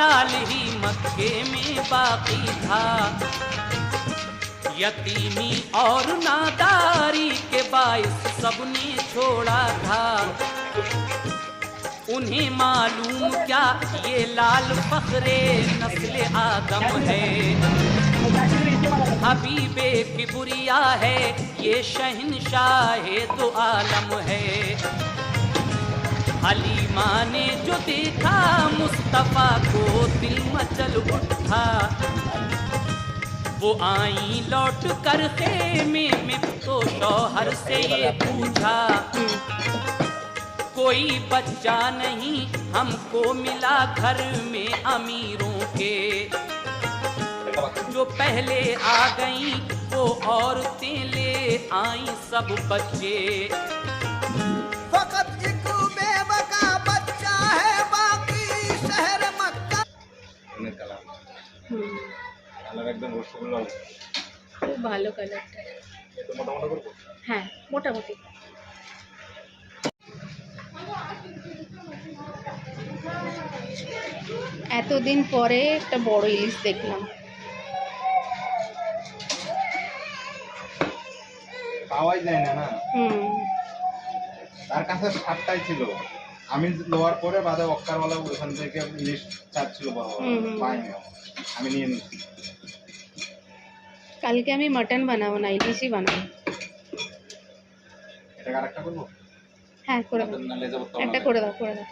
साल ही मक्के में बाकी था। यतीमी और नादारी के बाइस सबने छोड़ा था। उन्हें मालूम क्या ये लाल फखरे नस्ल आदम है, हबीबे किबरिया है, ये शहंशाहे दो आलम है। हलीमा ने जो देखा मुस्तफा को दिल मचल उठा। वो आई लौट कर खेमे में तो शौहर से ये पूछा, कोई बच्चा नहीं हमको मिला घर में अमीरों के। जो पहले आ गई वो औरतें ले आई सब बच्चे। फकत एक बेबका बच्चा है बाकी शहर मक्का। কালার একদম রসগোল্লা, খুব ভালো কালারটা। এটা মোটা মোটা করবো। হ্যাঁ মোটামুটি। এতদিন পরে একটা বড় ইলিশ দেখলাম। পাওয়াই যায় না না, হুম। তার কাছে 7টাই ছিল। আমি লোয়ার পরে বাদে অক্কারওয়ালা ওখান থেকে ইলিশ চাচ্ছিল বাবা, পাইনি, আমি নিয়ে নিচ্ছি। কালকে আমি মাটন বানাবো না, ইলিশই বানাবো। এটা আরেকটা করবো? হ্যাঁ করে দাও, না লে যাব তো একটা করে দাও, করে দাও।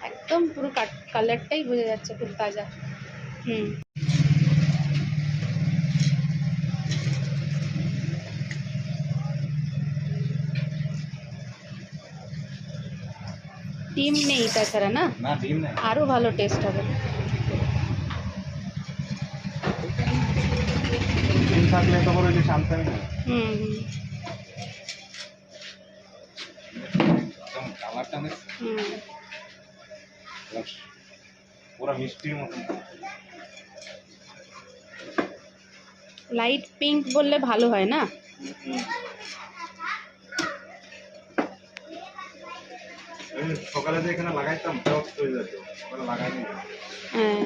একদম পুরো কালারটাই বোঝা যাচ্ছে, খুব তাজা। হুম। ডিম নেই তাছাড়া না, না ডিম না, আরো ভালো টেস্ট হবে। ডিম থাকলে তো বড় ইলিশ আনতাম না। হুম হুম একদম কালারটা অনেক হুম। পুরো মিষ্টির মতো। লাইট পিঙ্ক বললে ভালো হয় না? সকালে যে এখানে লাগাইতাম টক হয়ে যেত, ওখানে লাগাইনি। হ্যাঁ